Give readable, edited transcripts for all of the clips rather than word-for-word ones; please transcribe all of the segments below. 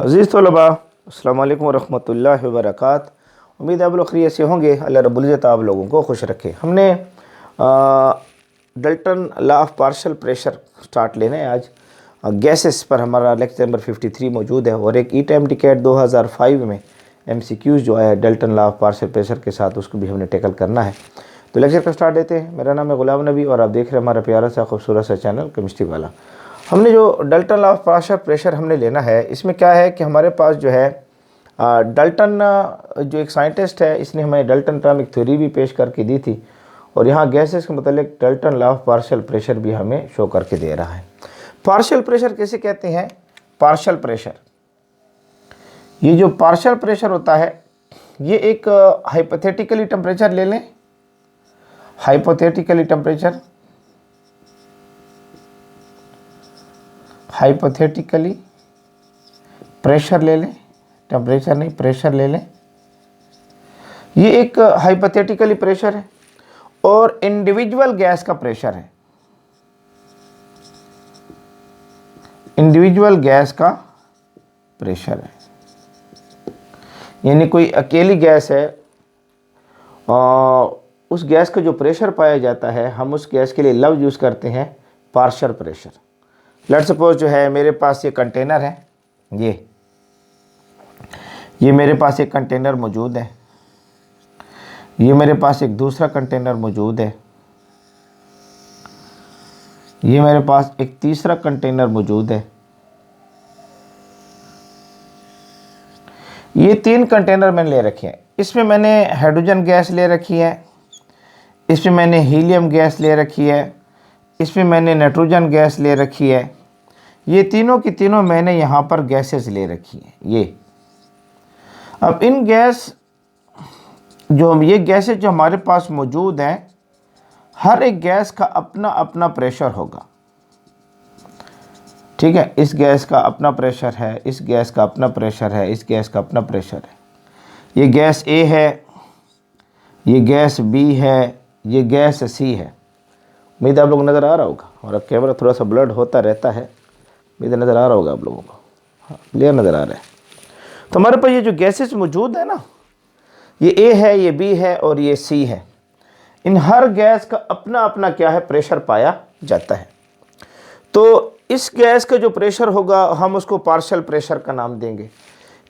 अज़ीज़ तलबा अस्सलामु अलैकुम वरहमतुल्लाहि वबरकात। उम्मीद है आप लोग खैरियत से होंगे। अल्लाह रब्बुल इज़्ज़त आप लोगों को खुश रखे। हमने Dalton law of partial pressure start लेना है आज। गैसेस पर हमारा लेक्चर नंबर 53 मौजूद है और एक ई टाइम टिकेट 2005 में MCQs जो है डल्टन लॉ ऑफ पार्शियल प्रेशर के साथ, उसको भी हमने टैकल करना है। तो लेक्चर का स्टार्ट देते हैं। मेरा नाम है गुलाम नबी और आप देख रहे हैं हमारा प्यारा सा खूबसूरत सा चैनल केमिस्ट्री वाला। हमने जो डल्टन लॉ ऑफ पार्शियल प्रेशर हमने लेना है, इसमें क्या है कि हमारे पास जो है डल्टन जो एक साइंटिस्ट है, इसने हमें डल्टन एटॉमिक थ्योरी भी पेश करके दी थी और यहाँ गैसेस के मतलब डल्टन लॉ ऑफ पार्शियल प्रेशर भी हमें शो करके दे रहा है। पार्शियल प्रेशर कैसे कहते हैं? पार्शियल प्रेशर, ये जो पार्शियल प्रेशर होता है, ये एक हाइपोथेटिकली टेम्परेचर ले लें, हाइपोथेटिकली टेम्परेचर, हाइपोथेटिकली प्रेशर ले लें, टेम्परेचर नहीं प्रेशर ले लें। ये एक हाइपोथेटिकली प्रेशर है और इंडिविजुअल गैस का प्रेशर है, इंडिविजुअल गैस का प्रेशर है। यानी कोई अकेली गैस है और उस गैस का जो प्रेशर पाया जाता है, हम उस गैस के लिए लफ्ज़ यूज़ करते हैं पार्शियल प्रेशर। लेट्स सपोज जो है मेरे पास ये कंटेनर है, ये मेरे पास एक कंटेनर मौजूद है, ये मेरे पास एक दूसरा कंटेनर मौजूद है, ये मेरे पास एक तीसरा कंटेनर मौजूद है। ये 3 कंटेनर मैंने ले रखे हैं। इसमें मैंने हाइड्रोजन गैस ले रखी है, इसमें मैंने हीलियम गैस ले रखी है, इसमें मैंने नाइट्रोजन गैस ले रखी है। ये तीनों की तीनों मैंने यहाँ पर गैसेस ले रखी हैं। ये अब इन गैस ये गैसेस जो हमारे पास मौजूद हैं, हर एक गैस का अपना अपना प्रेशर होगा। ठीक है, इस गैस का अपना प्रेशर है, इस गैस का अपना प्रेशर है, इस गैस का अपना प्रेशर है। ये गैस A है, ये गैस B है, ये गैस C है। उम्मीद आप लोग नज़र आ रहा होगा, और अब कैमरा थोड़ा सा ब्लड होता रहता है, उम्मीद नज़र आ रहा होगा आप लोगों को। हाँ, क्लियर नज़र आ रहा है। तो हमारे पास ये जो गैसेस मौजूद है ना, ये A है, ये B है और ये C है। इन हर गैस का अपना अपना क्या है, प्रेशर पाया जाता है। तो इस गैस का जो प्रेशर होगा हम उसको पार्शियल प्रेशर का नाम देंगे।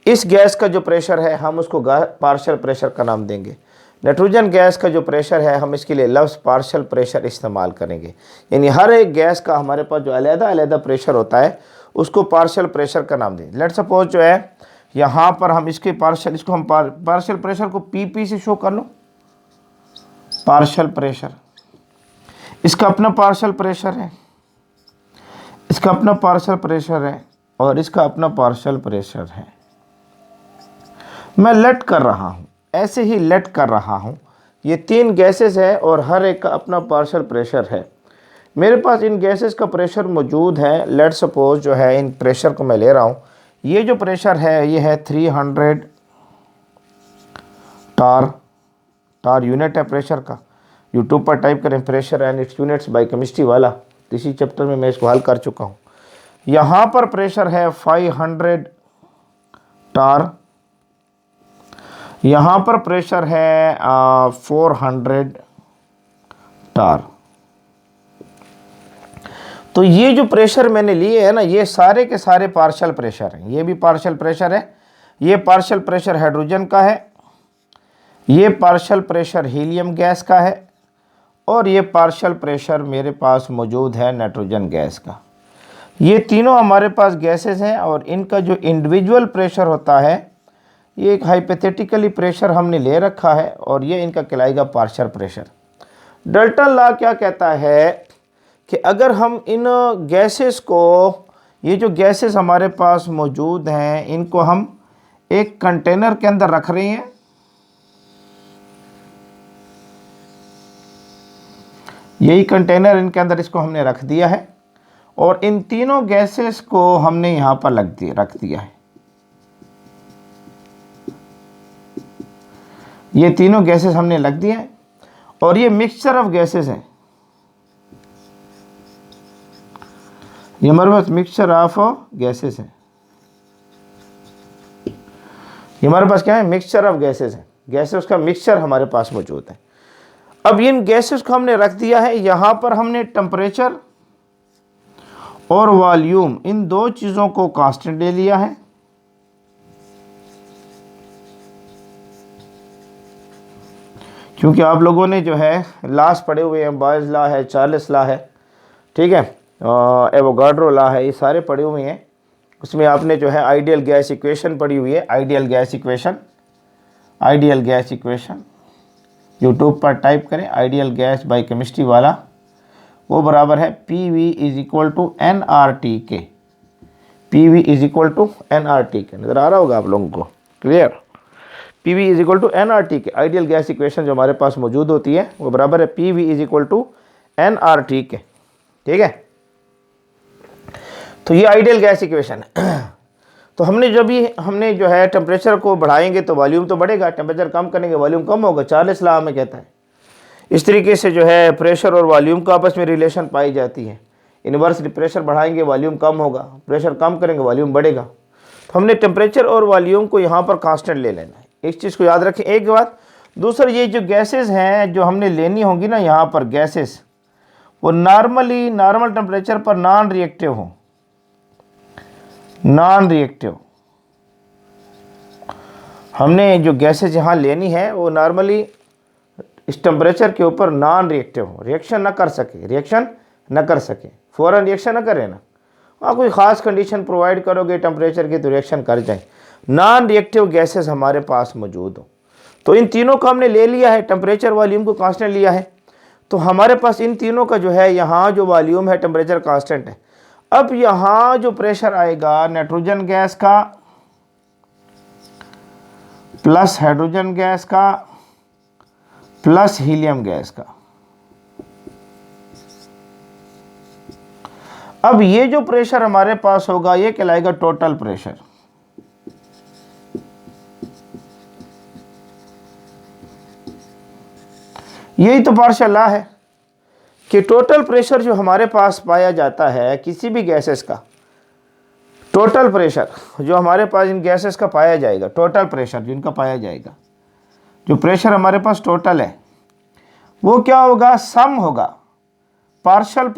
इस गैस का जो प्रेशर है हम उसको पार्शियल प्रेशर का नाम देंगे। नाइट्रोजन गैस का जो प्रेशर है हम इसके लिए लफ्ज़ पार्शियल प्रेशर इस्तेमाल करेंगे। यानी हर एक गैस का हमारे पास जो अलग अलग प्रेशर होता है उसको पार्शियल प्रेशर का नाम दें। लेट्स सपोज जो है यहाँ पर हम इसके इसको हम पार्शियल प्रेशर को PP से शो कर लो, पार्शियल प्रेशर। इसका अपना पार्शियल प्रेशर है, इसका अपना पार्शियल प्रेशर है और इसका अपना पार्शियल प्रेशर है। मैं लेट कर रहा हूँ, ऐसे ही लेट कर रहा हूँ। ये 3 गैसेस है और हर एक का अपना पार्शियल प्रेशर है। मेरे पास इन गैसेस का प्रेशर मौजूद है। लेट सपोज जो है इन प्रेशर को मैं ले रहा हूँ। ये जो प्रेशर है ये है 300 टार यूनिट है प्रेशर का। यूट्यूब पर टाइप करें pressure and its units by chemistry वाला, इसी चैप्टर में मैं इसको हल कर चुका हूँ। यहाँ पर प्रेशर है 500 टार, यहाँ पर प्रेशर है 400 टार। तो ये जो प्रेशर मैंने लिए है ना, ये सारे के सारे पार्शियल प्रेशर हैं। ये भी पार्शियल प्रेशर है, ये पार्शियल प्रेशर हाइड्रोजन का है, ये पार्शियल प्रेशर हीलियम गैस का है और ये पार्शियल प्रेशर मेरे पास मौजूद है नाइट्रोजन गैस का। ये तीनों हमारे पास गैसेस हैं और इनका जो इंडिविजुअल प्रेशर होता है, ये एक हाइपोथेटिकली प्रेशर हमने ले रखा है और ये इनका कहलाएगा पार्शियल प्रेशर। डल्टन लॉ क्या कहता है कि अगर हम इन गैसेस को, ये जो गैसेस हमारे पास मौजूद हैं, इनको हम एक कंटेनर के अंदर रख रहे हैं, यही कंटेनर इनके अंदर इसको हमने रख दिया है और इन तीनों गैसेस को हमने यहाँ पर रख दिया है। ये तीनों गैसेस हमने रख दिए हैं और ये मिक्सचर ऑफ गैसेस हैं। ये हमारे पास मिक्सचर ऑफ गैसेस है। ये हमारे पास क्या है, मिक्सचर ऑफ गैसेस है, गैसेस का मिक्सचर हमारे पास मौजूद है। अब इन गैसेस को हमने रख दिया है, यहाँ पर हमने टेम्परेचर और वॉल्यूम इन दो चीज़ों को कांस्टेंट ले लिया है। क्योंकि आप लोगों ने जो है लॉस पढ़े हुए हैं, बॉयज़ लॉ है, चार्ल्स लॉ है, ठीक है, एवोगाड्रो लॉ है, ये सारे पढ़े हुए हैं। उसमें आपने जो है आइडियल गैस इक्वेशन पढ़ी हुई है, ideal gas equation, ideal gas equation YouTube पर टाइप करें, आइडियल गैस बाय केमिस्ट्री वाला, वो बराबर है P V is equal to N R T के, P V is equal to N R T के, नज़र आ रहा होगा आप लोगों को, clear. P V is equal to N R T के, आइडियल गैस इक्वेशन जो हमारे पास मौजूद होती है वो बराबर है P V is equal to N R T K, ठीक है। तो ये आइडियल गैस इक्वेशन है। तो हमने जो है टेम्परेचर को बढ़ाएंगे तो वॉल्यूम तो बढ़ेगा, टेम्परेचर कम करेंगे वॉल्यूम कम होगा, चार्ल्स लॉ में कहता है। इस तरीके से जो है प्रेशर और वॉल्यूम का आपस में रिलेशन पाई जाती है। इन्वर्सली प्रेशर बढ़ाएंगे वॉल्यूम कम होगा, प्रेशर कम करेंगे वॉल्यूम बढ़ेगा। तो हमने टेम्परेचर और वॉल्यूम को यहाँ पर कांस्टेंट ले लेना है, इस चीज़ को याद रखें। एक बात, दूसरा ये जो गैसेस हैं जो हमने लेनी होंगी ना यहाँ पर गैसेस, वो नॉर्मल टेम्परेचर पर नॉन रिएक्टिव हो, नॉन रिएक्टिव। हमने जो गैसेस यहाँ लेनी है वो नॉर्मली इस टेम्परेचर के ऊपर नॉन रिएक्टिव हो, रिएक्शन ना कर सके, फ़ौरन रिएक्शन ना करे ना, वहाँ कोई ख़ास कंडीशन प्रोवाइड करोगे टेम्परेचर की तो रिएक्शन कर जाए। नॉन रिएक्टिव गैसेस हमारे पास मौजूद हो, तो इन तीनों को हमने ले लिया है, टेम्परेचर वॉल्यूम को कांस्टेंट लिया है। तो हमारे पास इन तीनों का जो है यहाँ जो वॉल्यूम है टेम्परेचर कांस्टेंट है। अब यहाँ जो प्रेशर आएगा नाइट्रोजन गैस का प्लस हाइड्रोजन गैस का प्लस हीलियम गैस का, अब ये जो प्रेशर हमारे पास होगा ये कहलाएगा टोटल प्रेशर। यही तो पार्शियल लॉ है कि टोटल प्रेशर जो हमारे पास पाया जाता है किसी भी गैसेस का, टोटल प्रेशर जो हमारे पास इन गैसेस का पाया जाएगा, टोटल प्रेशर जो इनका पाया जाएगा, जो प्रेशर हमारे पास टोटल है वो क्या होगा, सम होगा पार्शियल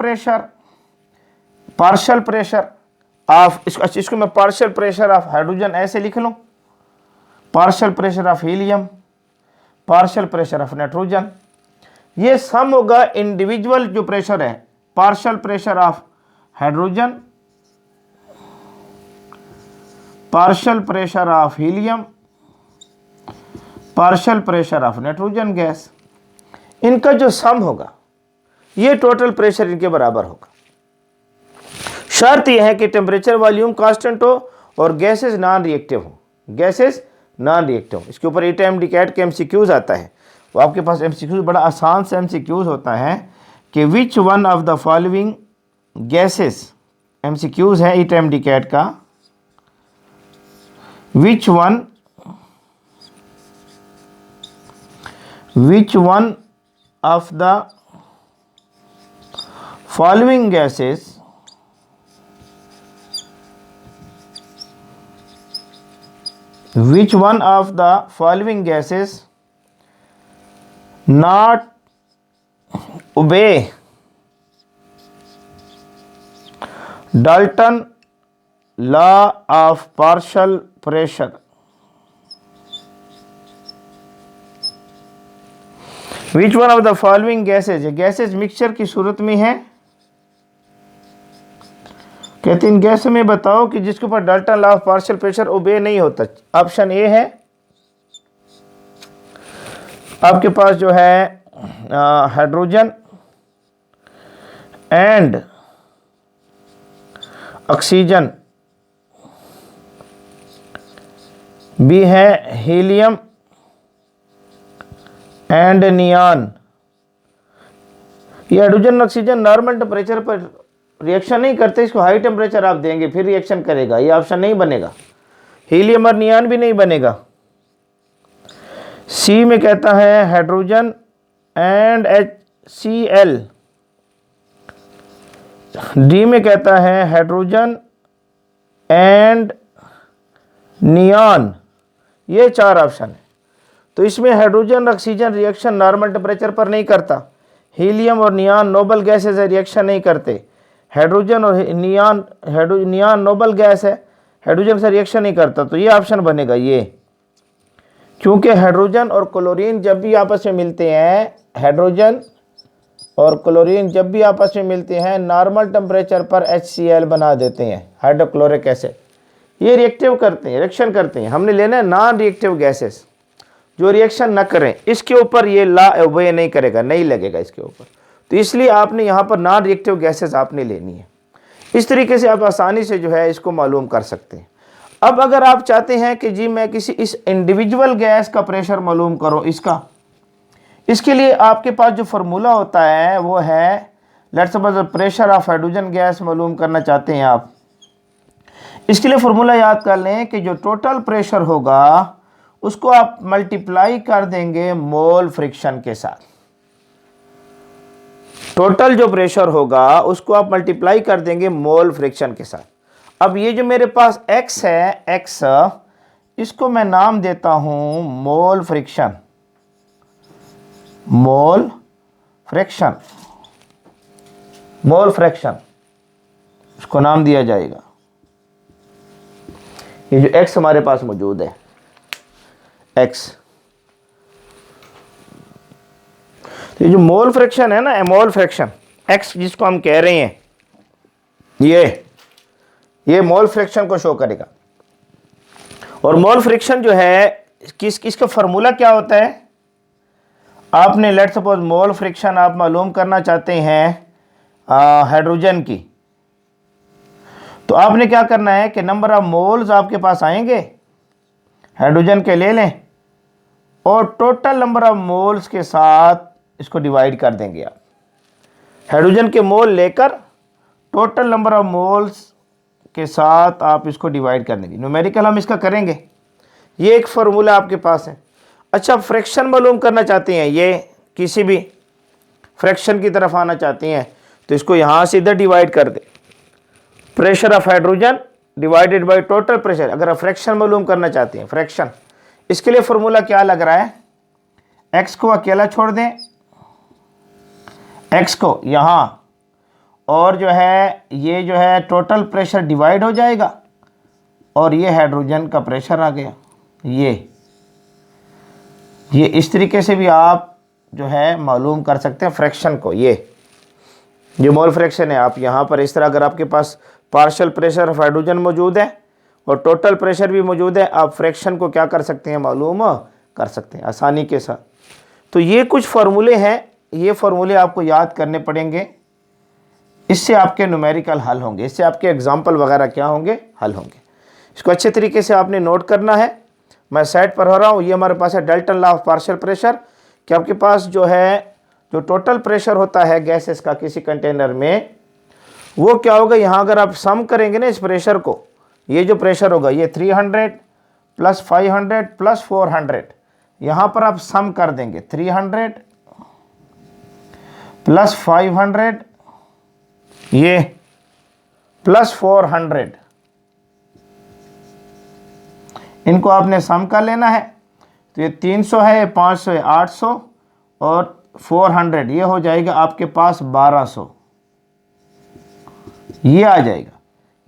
प्रेशर ऑफ, इसको मैं पार्शियल प्रेशर ऑफ हाइड्रोजन ऐसे लिख लूँ, partial pressure of helium, partial pressure of nitrogen. ये सम होगा इंडिविजुअल जो प्रेशर है, partial pressure of hydrogen, partial pressure of helium, partial pressure of nitrogen gas, इनका जो सम होगा ये टोटल प्रेशर इनके बराबर होगा। शर्त यह है कि टेम्परेचर वॉल्यूम कांस्टेंट हो और गैसेस नॉन रिएक्टिव हो, गैसेस नॉन रिएक्टिव। इसके ऊपर ई टाइम डिकैट के एमसीक्यूज आता है, वो आपके पास एमसीक्यूज बड़ा आसान से एमसीक्यूज होता है कि which one of the following gases, MCQs है ई टाइम डिकैट का, which one of the following gases which one of the following gases not obey Dalton law of partial pressure, which one of the following gases, ये gases mixture की सूरत में है, कहते इन gas में बताओ कि जिसके ऊपर Dalton law of partial pressure obey नहीं होता। ऑप्शन ए है आपके पास जो है हाइड्रोजन एंड ऑक्सीजन, बी है हीलियम एंड नियॉन। ये हाइड्रोजन ऑक्सीजन नॉर्मल टेम्परेचर पर रिएक्शन नहीं करते, इसको हाई टेम्परेचर आप देंगे फिर रिएक्शन करेगा, ये ऑप्शन नहीं बनेगा। हीलियम और नियॉन भी नहीं बनेगा। सी में कहता है हाइड्रोजन एंड HCl, डी में कहता है हाइड्रोजन एंड नियॉन। ये 4 ऑप्शन है। तो इसमें hydrogen oxygen reaction normal temperature पर नहीं करता, हीलियम और नियान नोबल गैसेज रिएक्शन नहीं करते, हाइड्रोजन और नियान नोबल गैस है, हाइड्रोजन से रिएक्शन नहीं करता। तो ये ऑप्शन बनेगा ये, क्योंकि हाइड्रोजन और क्लोरीन जब भी आपस में मिलते हैं, हाइड्रोजन और क्लोरीन जब भी आपस में मिलते हैं नॉर्मल टेम्परेचर पर HCl बना देते हैं, हाइड्रोक्लोरिक एसिड। ये रिएक्टिव करते हैं, रिएक्शन करते हैं। हमने लेना है नॉन रिएक्टिव गैसेस जो रिएक्शन न करें, इसके ऊपर ये ला ओबे नहीं करेगा, नहीं लगेगा इसके ऊपर। तो इसलिए आपने यहाँ पर नॉन रिएक्टिव गैसेस आपने लेनी है। इस तरीके से आप आसानी से जो है इसको मालूम कर सकते हैं। अब अगर आप चाहते हैं कि जी मैं किसी इस इंडिविजुअल गैस का प्रेशर मालूम करो इसका, इसके लिए आपके पास जो फार्मूला होता है वो है, let's suppose pressure of hydrogen gas मालूम करना चाहते हैं आप, इसके लिए फार्मूला याद कर लें कि जो टोटल प्रेशर होगा उसको आप मल्टीप्लाई कर देंगे मोल फ्रिक्शन के साथ। टोटल जो प्रेशर होगा उसको आप मल्टीप्लाई कर देंगे मोल फ्रिक्शन के साथ। अब ये जो मेरे पास x है, x इसको मैं नाम देता हूं mole fraction, mole fraction, mole fraction इसको नाम दिया जाएगा। ये जो x हमारे पास मौजूद है, x, तो ये जो मोल फ्रैक्शन है ना, मोल फ्रैक्शन x जिसको हम कह रहे हैं, ये मोल फ्रैक्शन को शो करेगा। और मोल फ्रैक्शन जो है इसका फार्मूला क्या होता है, आपने लेट्स सपोज मोल फ्रैक्शन आप मालूम करना चाहते हैं हाइड्रोजन की, तो आपने क्या करना है कि नंबर ऑफ मोल्स आपके पास आएंगे हाइड्रोजन के ले लें और टोटल नंबर ऑफ मोल्स के साथ इसको डिवाइड कर देंगे आप। हाइड्रोजन के मोल लेकर टोटल नंबर ऑफ मोल्स के साथ आप इसको डिवाइड कर देंगे। न्यूमेरिकल हम इसका करेंगे, ये एक फार्मूला आपके पास है। अच्छा, फ्रैक्शन मालूम करना चाहते हैं, ये किसी भी फ्रैक्शन की तरफ आना चाहते हैं तो इसको यहाँ से इधर डिवाइड कर दे, pressure of hydrogen divided by total pressure. अगर आप फ्रैक्शन मालूम करना चाहते हैं, फ्रैक्शन, इसके लिए फार्मूला क्या लग रहा है, x को अकेला छोड़ दें, x को यहाँ, और जो है ये जो है टोटल प्रेशर डिवाइड हो जाएगा और ये हाइड्रोजन का प्रेशर आ गया। ये इस तरीके से भी आप जो है मालूम कर सकते हैं फ्रैक्शन को। ये जो मोल फ्रैक्शन है, आप यहाँ पर इस तरह, अगर आपके पास पार्शियल प्रेशर ऑफ हाइड्रोजन मौजूद है और टोटल प्रेशर भी मौजूद है, आप फ्रैक्शन को क्या कर सकते हैं, मालूम कर सकते हैं आसानी के साथ। तो ये कुछ फार्मूले हैं, ये फार्मूले आपको याद करने पड़ेंगे, इससे आपके न्यूमेरिकल हल होंगे, इससे आपके एग्जाम्पल वगैरह क्या होंगे, हल होंगे। इसको अच्छे तरीके से आपने नोट करना है। मैं साइड पर हो रहा हूँ, ये हमारे पास है Dalton law of partial pressure, कि आपके पास जो है जो टोटल प्रेशर होता है गैसेस का किसी कंटेनर में, वो क्या होगा, यहाँ अगर आप सम करेंगे ना इस प्रेशर को, ये जो प्रेशर होगा ये 300 प्लस 500 प्लस 400, यहाँ पर आप सम कर देंगे 300 प्लस 500 ये प्लस 400, इनको आपने सम कर लेना है। तो ये 300 है, ये 500 है, 800 और 400, ये हो जाएगा आपके पास 1200, ये आ जाएगा।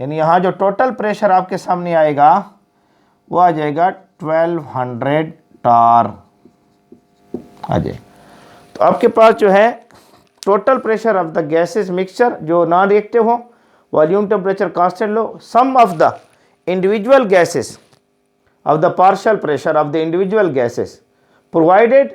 यानी यहाँ जो टोटल प्रेशर आपके सामने आएगा वो आ जाएगा 1200 टार आ जाएगा। तो आपके पास जो है total pressure of the gases mixture जो नॉन रिएक्टिव हो, वॉल्यूम टेम्परेचर कांस्टेंट लो, sum of the individual gases of the partial pressure of the individual gases provided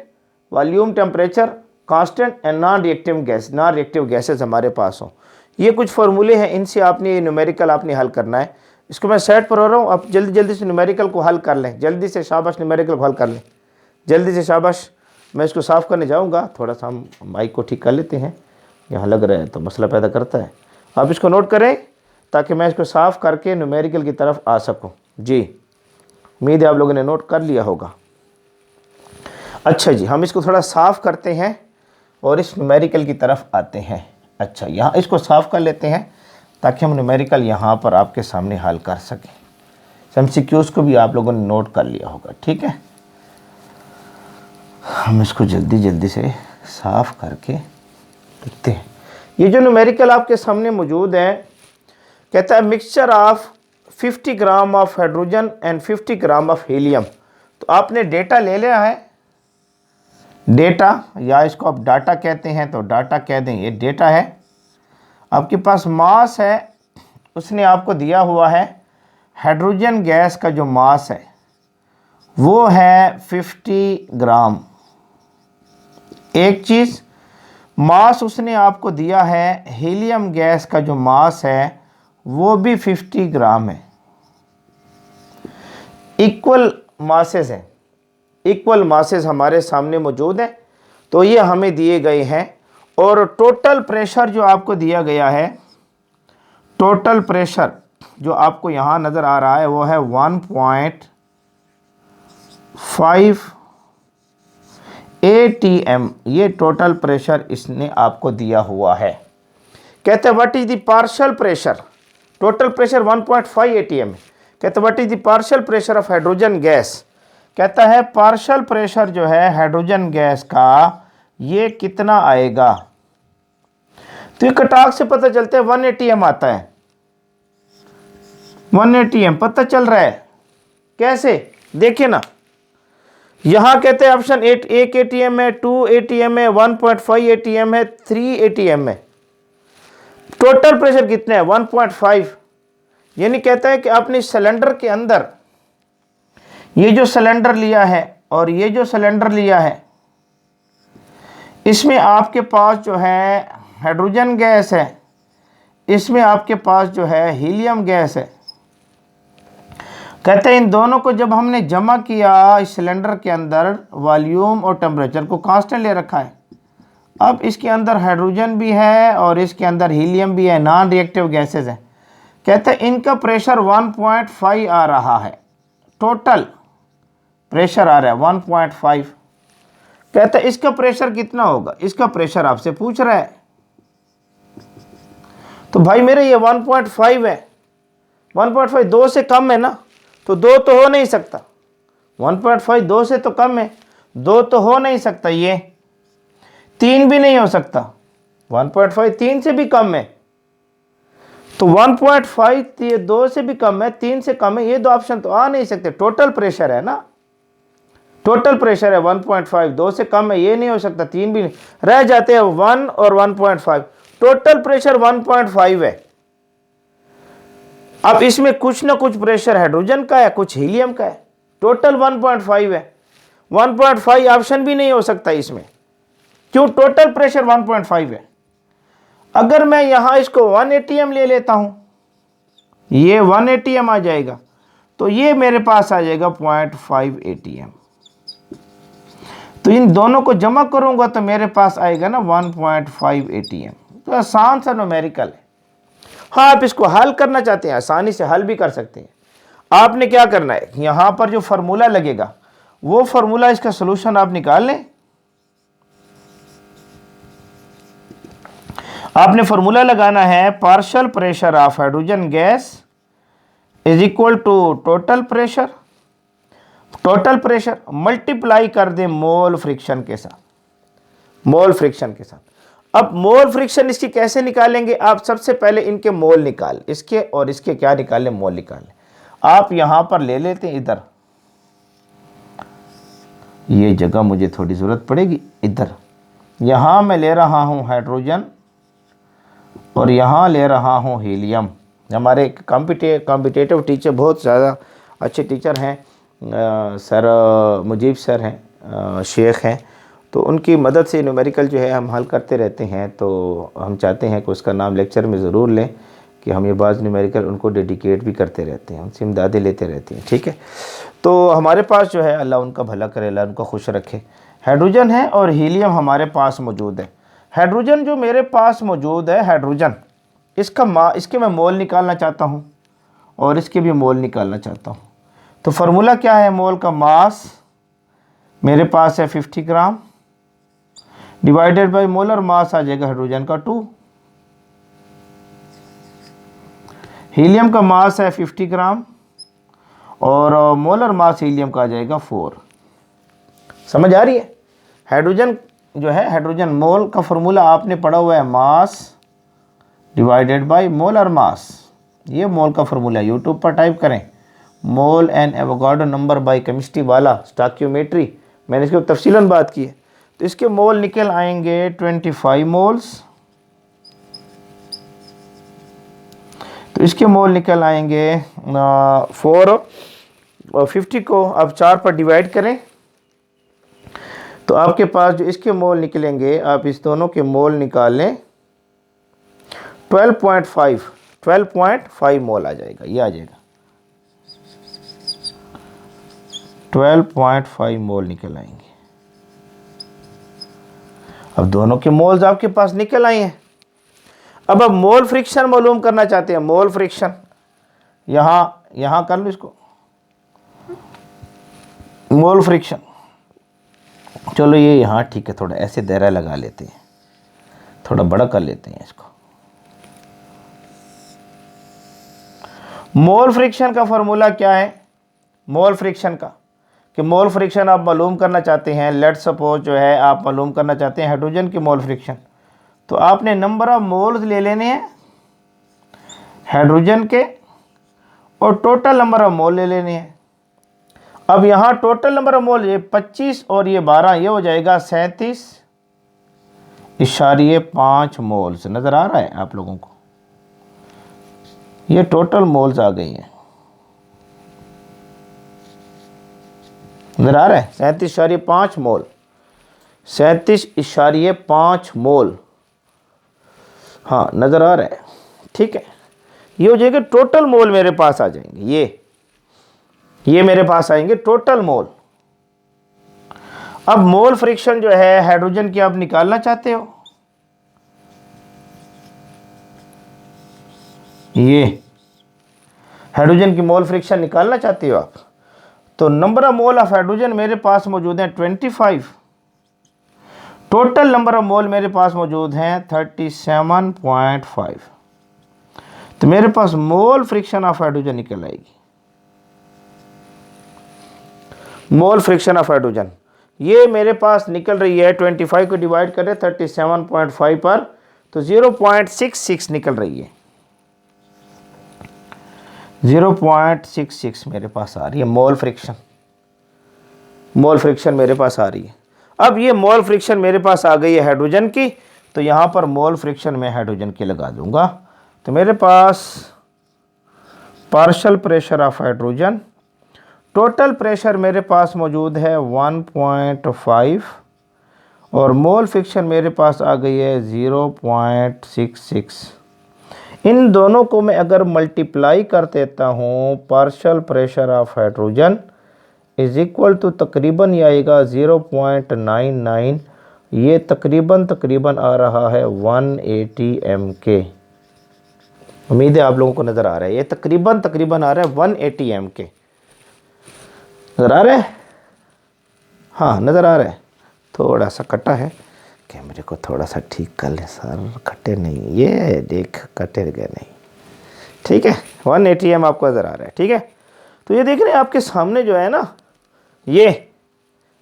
volume temperature constant and non reactive gases हमारे पास हो। ये कुछ फार्मूले हैं, इनसे आपने ये न्यूमेरिकल आपने हल करना है। इसको मैं सेट पर हो रहा हूँ, आप जल्दी से न्यूमेरिकल को हल कर लें, जल्दी से शाबाश, न्यूमेरिकल को हल कर लें जल्दी से, शाबाश। मैं इसको साफ़ करने जाऊँगा, थोड़ा सा हम माइक को ठीक कर लेते हैं, यहाँ लग रहा है तो मसला पैदा करता है। आप इसको नोट करें ताकि मैं इसको साफ़ करके न्यूमेरिकल की तरफ आ सकूँ। जी, उम्मीद है आप लोगों ने नोट कर लिया होगा। अच्छा जी, हम इसको थोड़ा साफ़ करते हैं और इस न्यूमेरिकल की तरफ आते हैं। अच्छा, यहाँ इसको साफ़ कर लेते हैं ताकि हम न्यूमेरिकल यहाँ पर आपके सामने हल कर सकें। MCQs को भी आप लोगों ने नोट कर लिया होगा, ठीक है। हम इसको जल्दी जल्दी से साफ करके देखते हैं। ये जो न्यूमेरिकल आपके सामने मौजूद है, कहता है mixture of 50 gram of hydrogen and 50 gram of helium. तो आपने डेटा ले लिया है, डेटा, या इसको आप डाटा कहते हैं तो डाटा कह दें, ये डेटा है। आपके पास मास है, उसने आपको दिया हुआ है हाइड्रोजन गैस का जो मास है वो है 50 ग्राम। एक चीज़, मास उसने आपको दिया है हीलियम गैस का जो मास है वो भी 50 ग्राम है। इक्वल मासेस हैं, इक्वल मासेस हमारे सामने मौजूद हैं, तो ये हमें दिए गए हैं। और टोटल प्रेशर जो आपको दिया गया है, टोटल प्रेशर जो आपको यहाँ नज़र आ रहा है वो है 1.5 ATM। ये टोटल प्रेशर इसने आपको दिया हुआ है। कहते हैं what is the partial pressure, total pressure 1.5 ATM है। कहते हैं what is the partial pressure of hydrogen gas. कहता है पार्शियल प्रेशर जो है हाइड्रोजन गैस का ये कितना आएगा। तो ये कटाक से पता चलता है 1 ATM आता है, 1 ATM पता चल रहा है। कैसे, देखिए ना, यहां कहते हैं ऑप्शन 8 1 ATM है, 2 ATM है, 1.5 ATM है, 3 ATM है। टोटल प्रेशर कितने है 1.5। यानी कहता है कि आपने सिलेंडर के अंदर ये जो सिलेंडर लिया है और ये जो सिलेंडर लिया है, इसमें आपके पास जो है हाइड्रोजन गैस है, इसमें आपके पास जो है हीलियम गैस है। कहते हैं इन दोनों को जब हमने जमा किया इस सिलेंडर के अंदर, वॉल्यूम और टेम्परेचर को कांस्टेंट ले रखा है। अब इसके अंदर हाइड्रोजन भी है और इसके अंदर हीलियम भी है, नॉन रिएक्टिव गैसेस हैं। कहते हैं इनका प्रेशर 1.5 आ रहा है, टोटल प्रेशर आ रहा है 1.5। कहते हैं इसका प्रेशर कितना होगा, इसका प्रेशर आपसे पूछ रहा है। तो भाई मेरे ये 1.5 है, 1.5 2 से कम है ना, तो 2 तो हो नहीं सकता। 1.5 2 से तो कम है, 2 तो हो नहीं सकता, ये 3 भी नहीं हो सकता। 1.5 3 से भी कम है, तो 1.5 ये 2 से भी कम है, 3 से कम है, ये दो ऑप्शन तो आ नहीं सकते। टोटल प्रेशर है ना, टोटल प्रेशर है 1.5, 2 से कम है, ये नहीं हो सकता, 3 भी नहीं, रह जाते हैं 1 और 1.5। टोटल प्रेशर 1.5 है। अब इसमें कुछ ना कुछ प्रेशर हाइड्रोजन का है, कुछ हीलियम का है, टोटल 1.5 है। 1.5 ऑप्शन भी नहीं हो सकता इसमें, क्यों, टोटल प्रेशर 1.5 है। अगर मैं यहां इसको 1 ATM ले लेता हूं, ये 1 ATM आ जाएगा, तो ये मेरे पास आ जाएगा 0.5 ATM। तो इन दोनों को जमा करूंगा तो मेरे पास आएगा ना 1.5 ATM। तो आसान सा न्यूमेरिकल है। हाँ, आप इसको हल करना चाहते हैं, आसानी से हल भी कर सकते हैं। आपने क्या करना है, यहां पर जो फार्मूला लगेगा वो फार्मूला, इसका सॉल्यूशन आप निकाल लें। आपने फार्मूला लगाना है partial pressure of hydrogen gas is equal to total pressure, total pressure multiply कर दे मोल फ्रिक्शन के साथ, मोल फ्रिक्शन के साथ। अब मोल फ्रिक्शन इसकी कैसे निकालेंगे, आप सबसे पहले इनके मोल निकाल, इसके और इसके क्या निकालें, मोल निकालें। आप यहां पर ले लेते हैं, इधर ये जगह मुझे थोड़ी ज़रूरत पड़ेगी, इधर यहां मैं ले रहा हूं हाइड्रोजन और यहाँ ले रहा हूँ हीलियम। हमारे कॉम्पिटेटिव टीचर बहुत ज़्यादा अच्छे टीचर हैं, सर मुजीब सर हैं, शेख हैं, तो उनकी मदद से न्यूमेरिकल जो है हम हल करते रहते हैं। तो हम चाहते हैं कि उसका नाम लेक्चर में ज़रूर लें कि हम ये बाज़ न्यूमेरिकल उनको डेडिकेट भी करते रहते हैं, उनसे इमदादें लेते रहते हैं, ठीक है। तो हमारे पास जो है, अल्लाह उनका भला करे, अल्लाह उनको खुश रखे, हाइड्रोजन है और हीलियम हमारे पास मौजूद है। हाइड्रोजन जो मेरे पास मौजूद है, हाइड्रोजन, इसके मैं मोल निकालना चाहता हूँ और इसके भी मोल निकालना चाहता हूँ। तो फार्मूला क्या है, मोल का मास मेरे पास है 50 gram divided by molar mass आ जाएगा हाइड्रोजन का 2। हीलियम का मास है 50 ग्राम और मोलर मास हीलियम का आ जाएगा 4। समझ आ रही है? हाइड्रोजन जो है, हाइड्रोजन मोल का फॉर्मूला आपने पढ़ा हुआ है, मास डिवाइडेड बाय मोलर मास। ये मोल का फॉर्मूला है, यूट्यूब पर टाइप करें mole and Avogadro number by chemistry वाला स्टोइकियोमेट्री, मैंने इसके तफसीलन बात की है। तो इसके मोल निकल आएंगे 25 मोल्स, तो इसके मोल निकल आएंगे 450 को अब 4 पर डिवाइड करें तो आपके पास जो इसके मोल निकलेंगे, आप इस दोनों के मोल निकालें 12.5 मोल आ जाएगा, ये आ जाएगा 12.5 मोल निकल आएंगे। अब दोनों के मोल्स आपके पास निकल आए हैं। अब मोल फ्रिक्शन मालूम करना चाहते हैं, मोल फ्रिक्शन यहां कर लो इसको, मोल फ्रिक्शन। चलो ये यहाँ ठीक है, थोड़ा ऐसे दायरा लगा लेते हैं, थोड़ा बड़ा कर लेते हैं इसको। मोल फ्रिक्शन का फॉर्मूला क्या है? मोल फ्रिक्शन का कि मोल फ्रिक्शन आप मालूम करना चाहते हैं, लेट सपोज जो है आप मालूम करना चाहते हैं हाइड्रोजन की मोल फ्रिक्शन, तो आपने नंबर ऑफ मोल्स ले लेने हैं हाइड्रोजन के और टोटल नंबर ऑफ मोल ले लेने हैं। अब यहाँ टोटल नंबर ऑफ मोल ये 25 और ये 12, ये हो जाएगा 37.5 मोल्स। नज़र आ रहा है आप लोगों को? ये टोटल मोल्स आ गई हैं, नज़र आ रहा है? 37.5 मोल, 37.5 मोल, हाँ नज़र आ रहा है, ठीक है। ये हो जाएगा टोटल मोल मेरे पास आ जाएंगे, ये मेरे पास आएंगे टोटल मोल। अब मोल फ्रिक्शन जो है हाइड्रोजन की आप निकालना चाहते हो, ये हाइड्रोजन की मोल फ्रिक्शन निकालना चाहते हो आप, तो number of mole of hydrogen मेरे पास मौजूद है 25, टोटल नंबर ऑफ मोल मेरे पास मौजूद हैं 37.5, तो मेरे पास मोल फ्रिक्शन ऑफ हाइड्रोजन निकल आएगी। मोल फ्रिक्शन ऑफ हाइड्रोजन ये मेरे पास निकल रही है, 25 को डिवाइड करें 37.5 पर तो 0.66 निकल रही है, 0.66 मेरे पास आ रही है मोल फ्रिक्शन। मोल फ्रिक्शन मेरे पास आ रही है। अब ये मोल फ्रिक्शन मेरे पास आ गई है हाइड्रोजन की, तो यहाँ पर मोल फ्रिक्शन मैं हाइड्रोजन की लगा दूंगा, तो मेरे पास partial pressure of hydrogen, total pressure मेरे पास मौजूद है 1.5 और मोल फ्रिक्शन मेरे पास आ गई है 0.66। इन दोनों को मैं अगर मल्टीप्लाई कर देता हूँ, partial pressure of hydrogen is equal to तकरीबन ये आएगा 0.99, ये तकरीबन आ रहा है 180 MK। उम्मीद है आप लोगों को नज़र आ रहा है, ये तकरीबन आ रहा है 180 MK। नज़र आ रहा है? हाँ नज़र आ रहा है। थोड़ा सा कटा है, कैमरे को थोड़ा सा ठीक कर ले सर, कटे नहीं, ये देख कटे गए नहीं, ठीक है। 180 M आपको नज़र आ रहा है, ठीक है। तो ये देख रहे हैं आपके सामने जो है ना, ये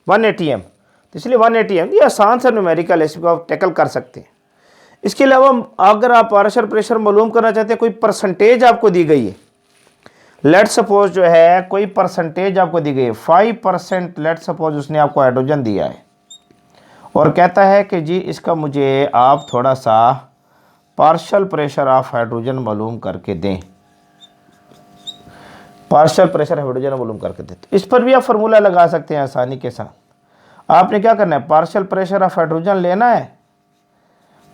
180 M, तो इसलिए 180 M ये आसान सा न्यूमेरिकल है, इसको आप टैकल कर सकते हैं। इसके अलावा अगर आप पार्शियल प्रेशर मालूम करना चाहते हैं, कोई परसेंटेज आपको दी गई है, लेट सपोज जो है कोई परसेंटेज आपको दी गई है 5%, लेट सपोज उसने आपको हाइड्रोजन दिया है और कहता है कि जी इसका मुझे आप थोड़ा सा पार्शियल प्रेशर ऑफ हाइड्रोजन मालूम करके दें, पार्शियल प्रेशर हाइड्रोजन मालूम करके दें। तो इस पर भी आप फार्मूला लगा सकते हैं आसानी के साथ। आपने क्या करना है, पार्शियल प्रेशर ऑफ हाइड्रोजन लेना है,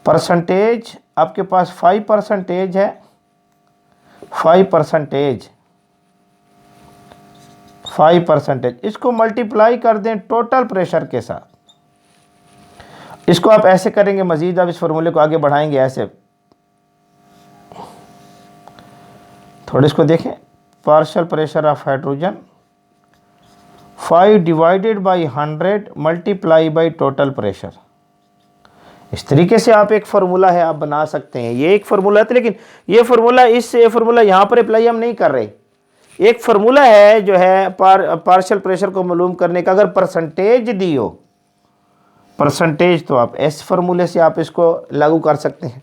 परसेंटेज आपके पास 5% है, 5%, इसको मल्टीप्लाई कर दें टोटल प्रेशर के साथ। इसको आप ऐसे करेंगे, मजीद आप इस फार्मूले को आगे बढ़ाएंगे ऐसे, थोड़ा इसको देखें, partial pressure of hydrogen 5 divided by 100 multiply by total pressure. इस तरीके से आप एक फार्मूला है आप बना सकते हैं। ये एक फार्मूला है, लेकिन ये फार्मूला यहाँ पर अप्लाई हम नहीं कर रहे, एक फार्मूला है जो है पार्शियल प्रेशर को मालूम करने का, अगर परसेंटेज दी हो, परसेंटेज, तो आप इस फार्मूले से आप इसको लागू कर सकते हैं।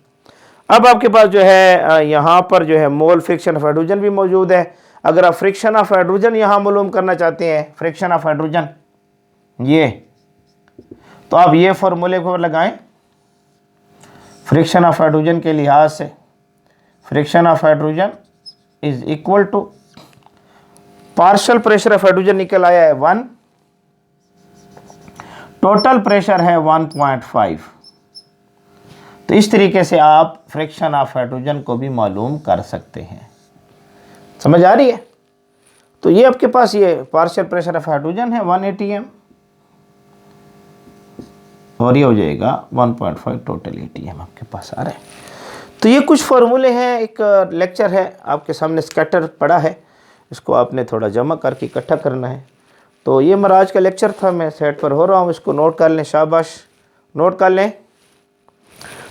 अब आपके पास जो है यहाँ पर जो है मोल फ्रिक्शन ऑफ हाइड्रोजन भी मौजूद है। अगर आप फ्रिक्शन ऑफ हाइड्रोजन यहाँ मालूम करना चाहते हैं, फ्रिक्शन ऑफ हाइड्रोजन ये, तो आप ये फार्मूले को लगाएं। फ्रिक्शन ऑफ हाइड्रोजन के लिहाज से fraction of hydrogen is equal to partial pressure of hydrogen निकल आया है 1, टोटल प्रेशर है 1.5। तो इस तरीके से आप फ्रिक्शन ऑफ हाइड्रोजन को भी मालूम कर सकते हैं। समझ आ रही है? तो ये आपके पास ये पार्शियल प्रेशर ऑफ हाइड्रोजन है 1 atm, और ये हो जाएगा 1.5 टोटल atm आपके पास आ रहा है। तो ये कुछ फार्मूले हैं, एक लेक्चर है आपके सामने स्कैटर पड़ा है, इसको आपने थोड़ा जमा करके इकट्ठा करना है। तो ये मेरा आज का लेक्चर था, मैं सेट पर हो रहा हूँ, इसको नोट कर लें, शाबाश नोट कर लें।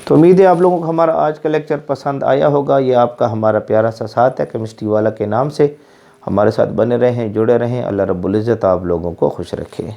तो उम्मीद है आप लोगों को हमारा आज का लेक्चर पसंद आया होगा। ये आपका हमारा प्यारा सा साथ है केमिस्ट्री वाला के नाम से, हमारे साथ बने रहें, जुड़े रहें। अल्लाह रब्बुल इज़्ज़त आप लोगों को खुश रखे।